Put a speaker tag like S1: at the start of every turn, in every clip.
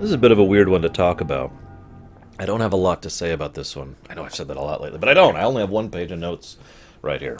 S1: This is a bit of a weird one to talk about. I don't have a lot to say about this one. I know I've said that a lot lately, but I don't. I only have one page of notes right here.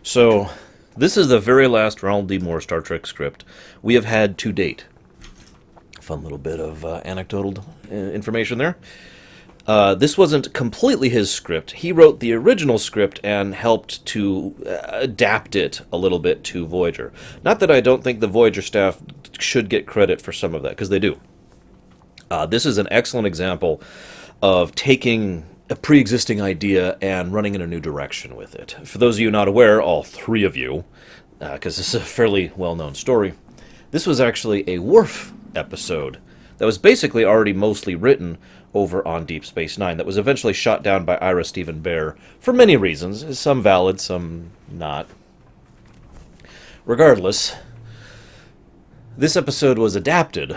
S1: So, this is the very last Ronald D. Moore Star Trek script we have had to date. Fun little bit of anecdotal information there. This wasn't completely his script. He wrote the original script and helped to adapt it a little bit to Voyager. Not that I don't think the Voyager staff should get credit for some of that, because they do. This is an excellent example of taking a pre-existing idea and running in a new direction with it. For those of you not aware, all three of you, because this is a fairly well-known story, this was actually a Worf episode that was basically already mostly written over on Deep Space Nine, that was eventually shot down by Ira Stephen Bear for many reasons, some valid, some not. Regardless, this episode was adapted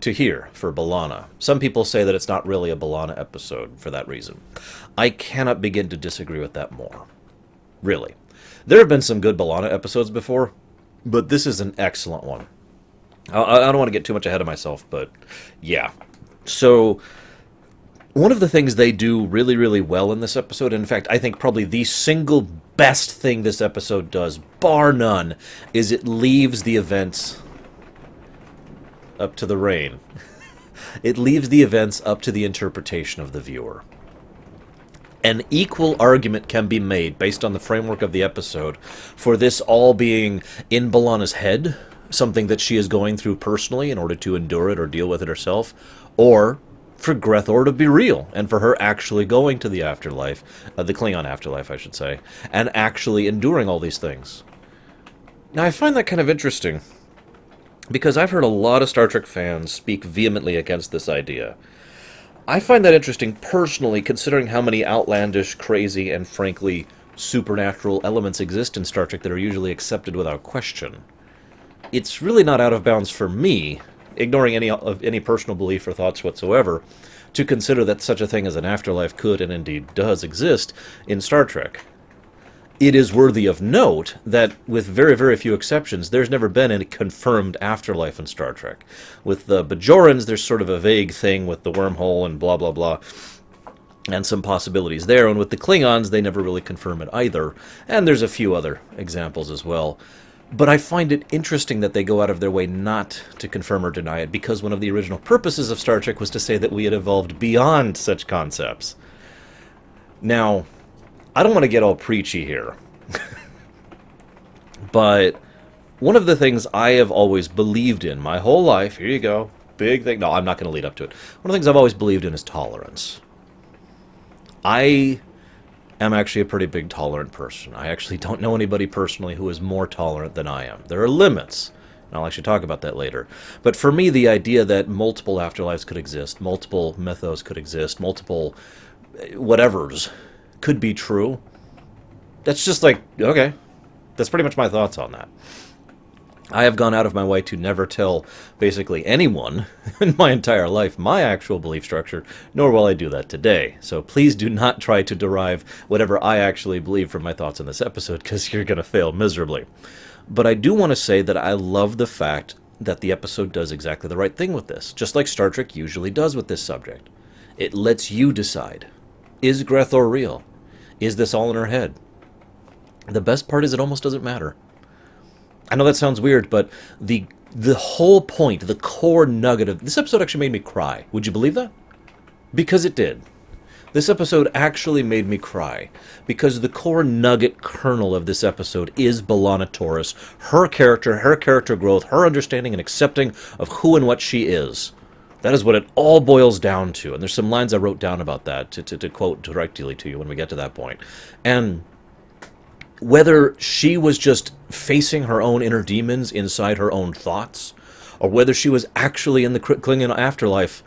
S1: to here for B'Elanna. Some people say that it's not really a B'Elanna episode for that reason. I cannot begin to disagree with that more. Really. There have been some good B'Elanna episodes before, but this is an excellent one. I don't want to get too much ahead of myself, but yeah. So, one of the things they do really, really well in this episode, in fact, I think probably the single best thing this episode does, bar none, is it leaves the events up to the rain. It leaves the events up to the interpretation of the viewer. An equal argument can be made, based on the framework of the episode, for this all being in B'Elanna's head, something that she is going through personally in order to endure it or deal with it herself, or for Grethor to be real, and for her actually going to the afterlife, the Klingon afterlife, I should say, and actually enduring all these things. Now, I find that kind of interesting, because I've heard a lot of Star Trek fans speak vehemently against this idea. I find that interesting personally, considering how many outlandish, crazy, and frankly supernatural elements exist in Star Trek that are usually accepted without question. It's really not out of bounds for me, ignoring any personal belief or thoughts whatsoever, to consider that such a thing as an afterlife could and indeed does exist in Star Trek. It is worthy of note that, with very, very few exceptions, there's never been any confirmed afterlife in Star Trek. With the Bajorans, there's sort of a vague thing with the wormhole and blah, blah, blah, and some possibilities there. And with the Klingons, they never really confirm it either. And there's a few other examples as well. But I find it interesting that they go out of their way not to confirm or deny it, because one of the original purposes of Star Trek was to say that we had evolved beyond such concepts. Now, I don't want to get all preachy here, but one of the things I have always believed in my whole life, here you go, big thing, no, I'm not going to lead up to it. One of the things I've always believed in is tolerance. I am actually a pretty big tolerant person. I actually don't know anybody personally who is more tolerant than I am. There are limits, and I'll actually talk about that later. But for me, the idea that multiple afterlives could exist, multiple mythos could exist, multiple whatevers could be true, that's just like, okay, that's pretty much my thoughts on that. I have gone out of my way to never tell basically anyone in my entire life my actual belief structure, nor will I do that today. So please do not try to derive whatever I actually believe from my thoughts in this episode, because you're going to fail miserably. But I do want to say that I love the fact that the episode does exactly the right thing with this, just like Star Trek usually does with this subject. It lets you decide, is Grethor real? Is this all in her head? The best part is it almost doesn't matter. I know that sounds weird, but the whole point, the core nugget of this episode actually made me cry. Would you believe that? Because it did. This episode actually made me cry, because the core nugget kernel of this episode is B'Elanna Torres, her character growth, her understanding and accepting of who and what she is. That is what it all boils down to. And there's some lines I wrote down about that to quote directly to you when we get to that point. And whether she was just facing her own inner demons inside her own thoughts, or whether she was actually in the Klingon afterlife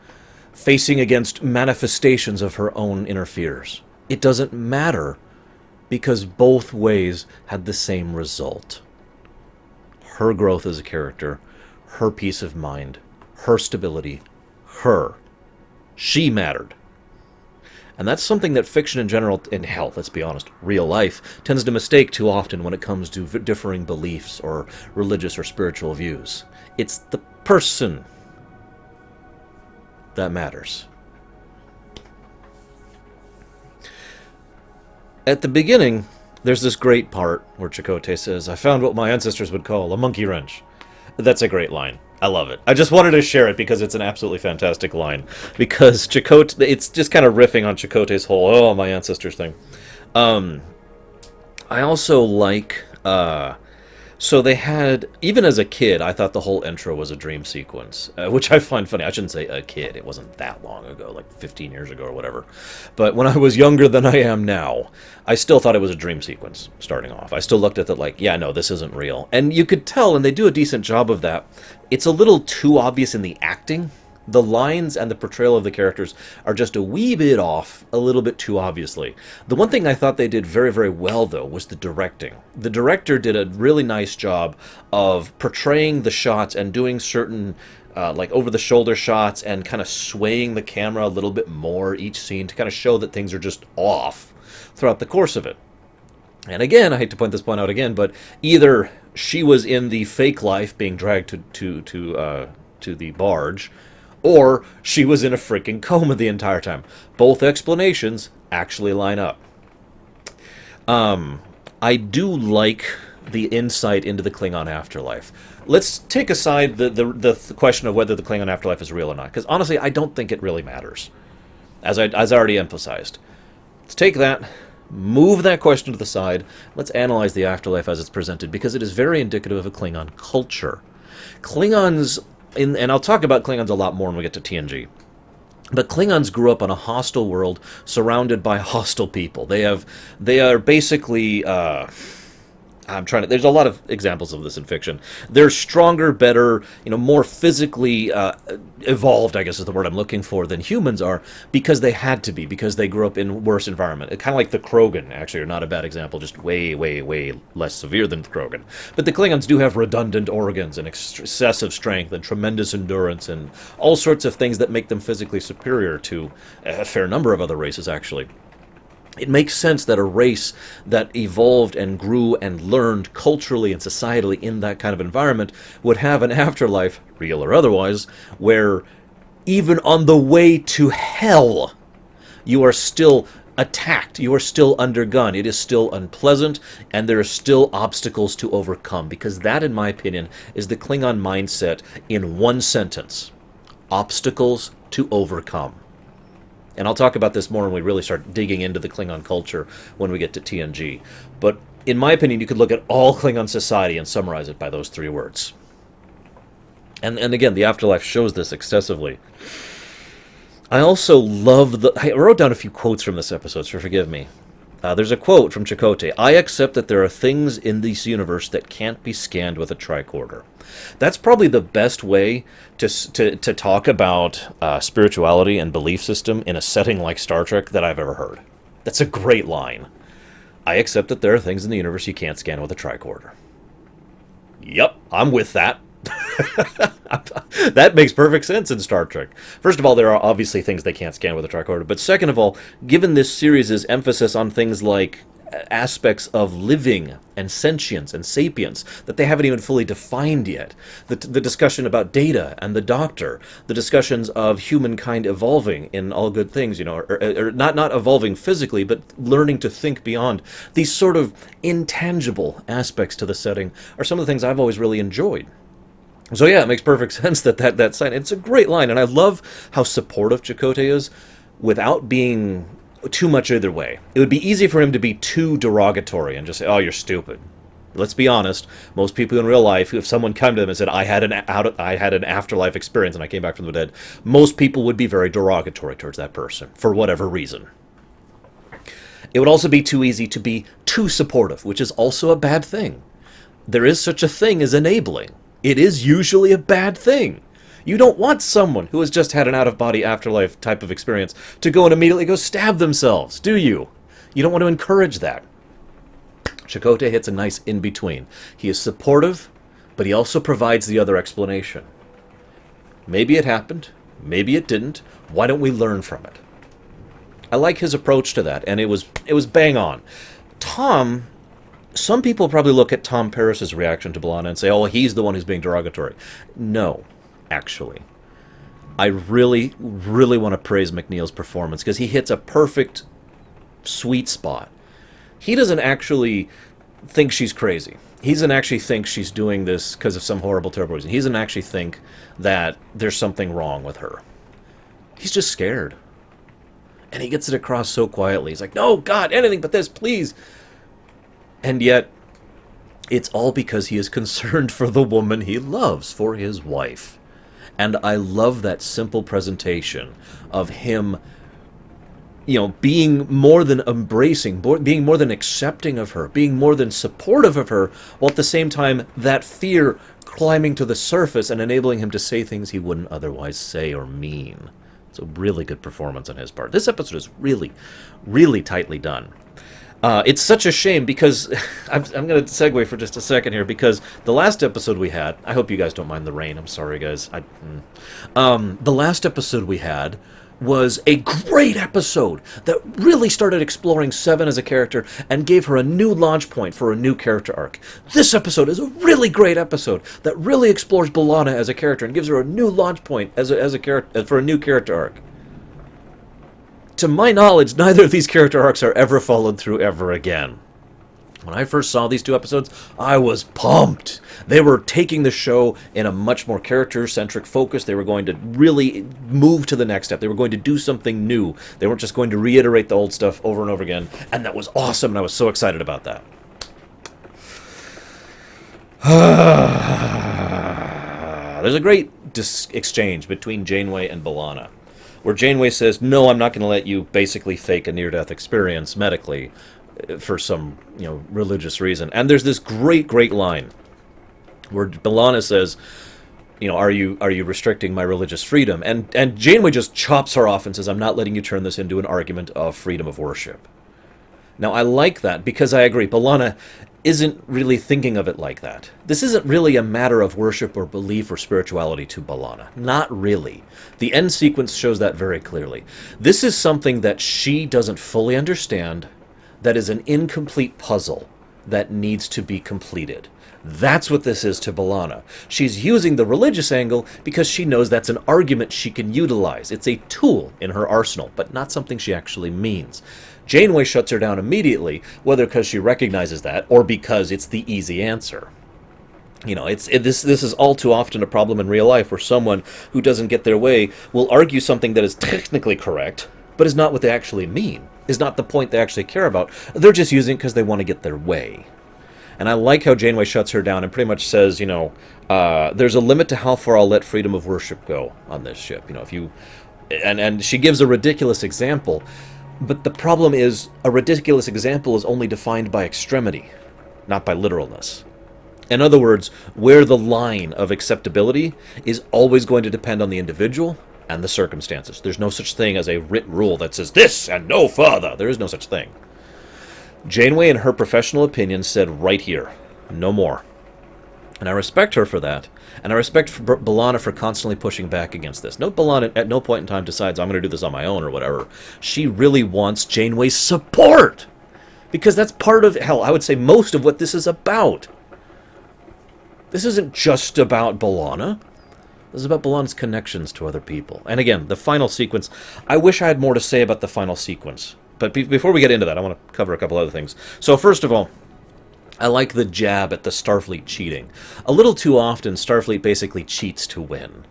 S1: facing against manifestations of her own inner fears, it doesn't matter, because both ways had the same result. Her growth as a character, her peace of mind, her stability, she mattered. And that's something that fiction in general, and hell, let's be honest, real life, tends to mistake too often when it comes to differing beliefs or religious or spiritual views. It's the person. that matters. At the beginning, there's this great part where Chakotay says, "I found what my ancestors would call a monkey wrench." That's a great line. I love it. I just wanted to share it because it's an absolutely fantastic line. Because Chakotay, it's just kind of riffing on Chakotay's whole, oh, my ancestors thing. I also like, so they had, even as a kid, I thought the whole intro was a dream sequence, which I find funny. I shouldn't say a kid. It wasn't that long ago, like 15 years ago or whatever. But when I was younger than I am now, I still thought it was a dream sequence starting off. I still looked at it like, yeah, no, this isn't real. And you could tell, and they do a decent job of that. It's a little too obvious in the acting. The lines and the portrayal of the characters are just a wee bit off, a little bit too obviously. The one thing I thought they did very, very well, though, was the directing. The director did a really nice job of portraying the shots and doing certain, like, over-the-shoulder shots and kind of swaying the camera a little bit more each scene to kind of show that things are just off throughout the course of it. And again, I hate to point this point out again, but either she was in the fake life being dragged to the barge, or she was in a freaking coma the entire time. Both explanations actually line up. I do like the insight into the Klingon afterlife. Let's take aside the question of whether the Klingon afterlife is real or not, because honestly, I don't think it really matters, as I already emphasized. Let's take that, move that question to the side, let's analyze the afterlife as it's presented, because it is very indicative of a Klingon culture. Klingons... and I'll talk about Klingons a lot more when we get to TNG. But Klingons grew up on a hostile world surrounded by hostile people. They are basically there's a lot of examples of this in fiction. They're stronger, better, more physically evolved, I guess is the word I'm looking for, than humans are, because they had to be, because they grew up in worse environment. Kind of like the Krogan, actually, are not a bad example, just way, way, way less severe than the Krogan. But the Klingons do have redundant organs and excessive strength and tremendous endurance and all sorts of things that make them physically superior to a fair number of other races, actually. It makes sense that a race that evolved and grew and learned culturally and societally in that kind of environment would have an afterlife, real or otherwise, where even on the way to hell, you are still attacked, you are still undergone, it is still unpleasant, and there are still obstacles to overcome, because that, in my opinion, is the Klingon mindset in one sentence: obstacles to overcome. And I'll talk about this more when we really start digging into the Klingon culture when we get to TNG. But in my opinion, you could look at all Klingon society and summarize it by those three words. And again, the afterlife shows this excessively. I also love I wrote down a few quotes from this episode, so forgive me. There's a quote from Chakotay: "I accept that there are things in this universe that can't be scanned with a tricorder." That's probably the best way to talk about spirituality and belief system in a setting like Star Trek that I've ever heard. That's a great line. I accept that there are things in the universe you can't scan with a tricorder. Yep, I'm with that. That makes perfect sense in Star Trek. First of all, there are obviously things they can't scan with a tricorder, but second of all, given this series' emphasis on things like aspects of living and sentience and sapience that they haven't even fully defined yet, the discussion about Data and the Doctor, the discussions of humankind evolving in all good things, or not evolving physically, but learning to think beyond, these sort of intangible aspects to the setting are some of the things I've always really enjoyed. So yeah, it makes perfect sense that sign. It's a great line, and I love how supportive Chakotay is without being too much either way. It would be easy for him to be too derogatory and just say, "Oh, you're stupid." Let's be honest. Most people in real life, if someone came to them and said, I had an afterlife experience and I came back from the dead," most people would be very derogatory towards that person for whatever reason. It would also be too easy to be too supportive, which is also a bad thing. There is such a thing as enabling. It is usually a bad thing. You don't want someone who has just had an out-of-body afterlife type of experience to go and immediately go stab themselves, do you? You don't want to encourage that. Chakotay hits a nice in-between. He is supportive, but he also provides the other explanation. Maybe it happened, maybe it didn't. Why don't we learn from it? I like his approach to that, and it was bang on. Tom... Some people probably look at Tom Paris's reaction to B'Elanna and say, "Oh, he's the one who's being derogatory." No, actually. I really, really want to praise McNeil's performance because he hits a perfect sweet spot. He doesn't actually think she's crazy. He doesn't actually think she's doing this because of some horrible, terrible reason. He doesn't actually think that there's something wrong with her. He's just scared. And he gets it across so quietly. He's like, no, God, anything but this, please. And yet, it's all because he is concerned for the woman he loves, for his wife. And I love that simple presentation of him, being more than embracing, being more than accepting of her, being more than supportive of her, while at the same time, that fear climbing to the surface and enabling him to say things he wouldn't otherwise say or mean. It's a really good performance on his part. This episode is really, really tightly done. It's such a shame because I'm going to segue for just a second here because the last episode we had, I hope you guys don't mind the rain. I'm sorry, guys. The last episode we had was a great episode that really started exploring Seven as a character and gave her a new launch point for a new character arc. This episode is a really great episode that really explores B'Elanna as a character and gives her a new launch point as a character for a new character arc. To my knowledge, neither of these character arcs are ever followed through ever again. When I first saw these two episodes, I was pumped. They were taking the show in a much more character-centric focus. They were going to really move to the next step. They were going to do something new. They weren't just going to reiterate the old stuff over and over again. And that was awesome, and I was so excited about that. There's a great exchange between Janeway and B'Elanna, where Janeway says, no, I'm not going to let you basically fake a near-death experience medically for some, religious reason. And there's this great, great line where B'Elanna says, are you restricting my religious freedom? And Janeway just chops her off and says, I'm not letting you turn this into an argument of freedom of worship. Now, I like that because I agree, B'Elanna isn't really thinking of it like that. This isn't really a matter of worship or belief or spirituality to B'Elanna. Not really. The end sequence shows that very clearly. This is something that she doesn't fully understand, that is an incomplete puzzle that needs to be completed. That's what this is to B'Elanna. She's using the religious angle because she knows that's an argument she can utilize. It's a tool in her arsenal, but not something she actually means. Janeway shuts her down immediately, whether because she recognizes that or because it's the easy answer. This is all too often a problem in real life where someone who doesn't get their way will argue something that is technically correct, but is not what they actually mean, is not the point they actually care about. They're just using it because they want to get their way. And I like how Janeway shuts her down and pretty much says, there's a limit to how far I'll let freedom of worship go on this ship. And she gives a ridiculous example. But the problem is, a ridiculous example is only defined by extremity, not by literalness. In other words, where the line of acceptability is always going to depend on the individual and the circumstances. There's no such thing as a writ rule that says this and no further. There is no such thing. Janeway, in her professional opinion, said right here, no more. And I respect her for that. And I respect B'Elanna for constantly pushing back against this. B'Elanna at no point in time decides I'm going to do this on my own or whatever. She really wants Janeway's support. Because that's part of, I would say most of what this is about. This isn't just about B'Elanna. This is about B'Elanna's connections to other people. And again, the final sequence, I wish I had more to say about the final sequence. But before we get into that, I want to cover a couple other things. So first of all, I like the jab at the Starfleet cheating. A little too often, Starfleet basically cheats to win.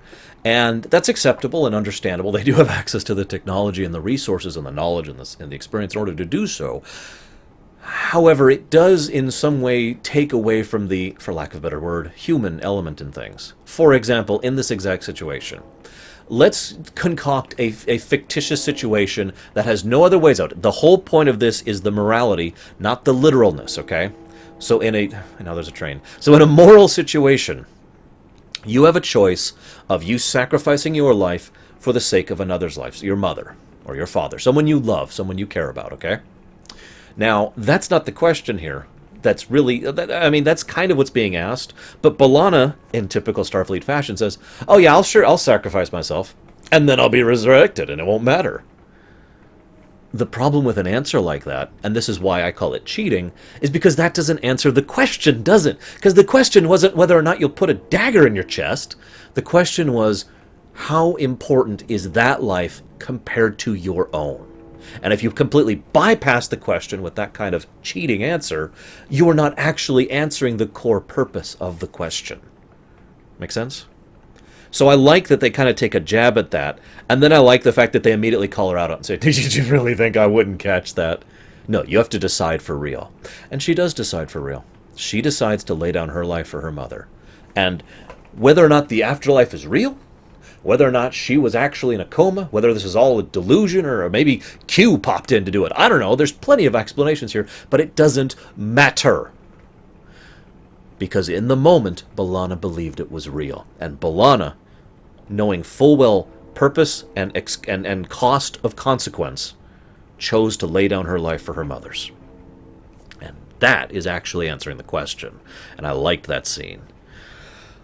S1: And that's acceptable and understandable. They do have access to the technology and the resources and the knowledge and the experience in order to do so. However, it does in some way take away from the, for lack of a better word, human element in things. For example, in this exact situation, let's concoct a fictitious situation that has no other ways out. The whole point of this is the morality, not the literalness, okay? So now there's a train. So in a moral situation, you have a choice of you sacrificing your life for the sake of another's life, so your mother or your father, someone you love, someone you care about, okay? Now, that's not the question here. That's really, that's kind of what's being asked. But B'Elanna, in typical Starfleet fashion, says, oh yeah, I'll sacrifice myself, and then I'll be resurrected, and it won't matter. The problem with an answer like that, and this is why I call it cheating, is because that doesn't answer the question, does it? Because the question wasn't whether or not you'll put a dagger in your chest. The question was, How important is that life compared to your own? And if you completely bypass the question with that kind of cheating answer, you are not actually answering the core purpose of the question. Make sense? So I like that they kind of take a jab at that, and then I like the fact that they immediately call her out on it and say, did you really think I wouldn't catch that? No, you have to decide for real. And she does decide for real. She decides to lay down her life for her mother. And whether or not the afterlife is real, whether or not she was actually in a coma, whether this is all a delusion, or maybe Q popped in to do it. I don't know. There's plenty of explanations here, but it doesn't matter. Because in the moment, B'Elanna believed it was real. And B'Elanna, knowing full well purpose and cost of consequence, chose to lay down her life for her mother's. And that is actually answering the question. And I liked that scene.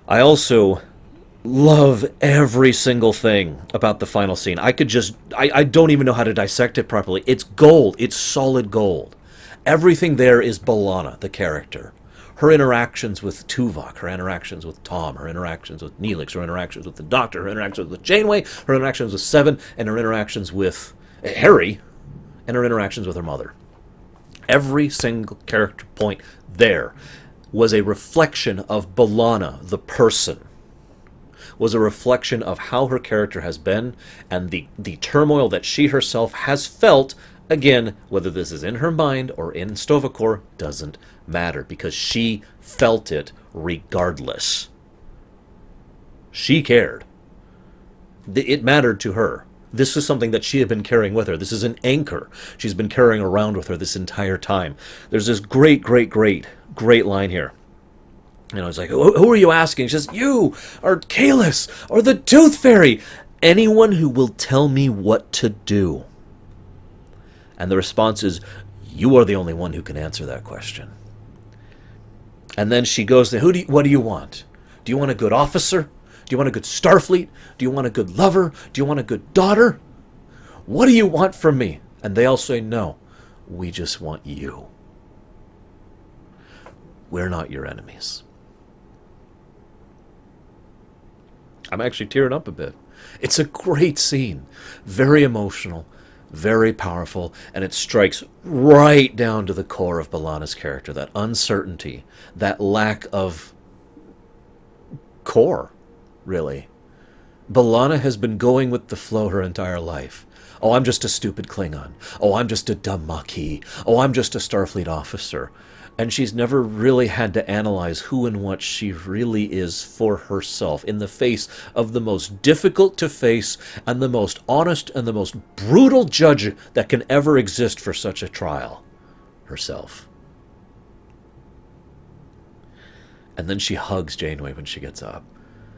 S1: I also love every single thing about the final scene. I don't even know how to dissect it properly. It's gold. It's solid gold. Everything there is B'Elanna, the character. Her interactions with Tuvok, her interactions with Tom, her interactions with Neelix, her interactions with the Doctor, her interactions with Janeway, her interactions with Seven, and her interactions with Harry, and her interactions with her mother. Every single character point there was a reflection of B'Elanna, the person. Was a reflection of how her character has been and the turmoil that she herself has felt. Again, whether this is in her mind or in Sto-vo-kor doesn't matter, because she felt it regardless. She cared. It mattered to her. This is something that she had been carrying with her. This is an anchor she's been carrying around with her this entire time. There's this great line here. You know, it's like, who are you asking? She says, you, or Kalis, or the Tooth Fairy. Anyone who will tell me what to do. And the response is, you are the only one who can answer that question. And then she goes, what do you want? Do you want a good officer? Do you want a good Starfleet? Do you want a good lover? Do you want a good daughter? What do you want from me? And they all say, no, we just want you. We're not your enemies. I'm actually tearing up a bit. It's a great scene. Very emotional, very powerful, and it strikes right down to the core of B'Elanna's character. That uncertainty, that lack of core, really. B'Elanna has been going with the flow her entire life. Oh, I'm just a stupid Klingon. Oh, I'm just a dumb Maquis. Oh, I'm just a Starfleet officer. And she's never really had to analyze who and what she really is for herself in the face of the most difficult to face and the most honest and the most brutal judge that can ever exist for such a trial. Herself. And then she hugs Janeway when she gets up.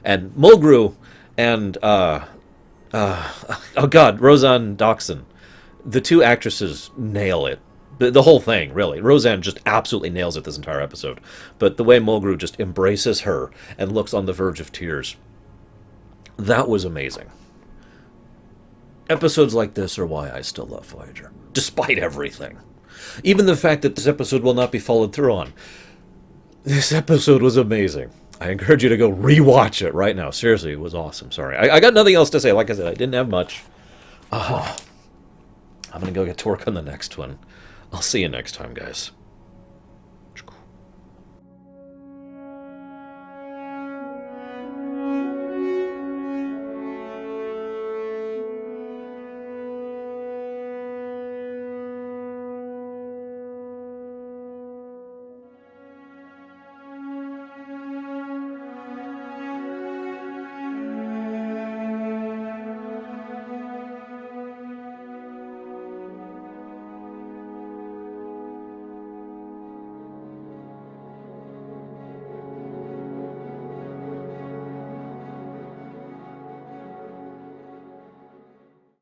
S1: And Mulgrew and, Roseanne Dawson, the two actresses nail it. The whole thing, really. Roseanne just absolutely nails it this entire episode. But the way Mulgrew just embraces her and looks on the verge of tears, that was amazing. Episodes like this are why I still love Voyager, despite everything. Even the fact that this episode will not be followed through on. This episode was amazing. I encourage you to go rewatch it right now. Seriously, it was awesome. Sorry. I got nothing else to say. Like I said, I didn't have much. I'm going to go get to work on the next one. I'll see you next time, guys.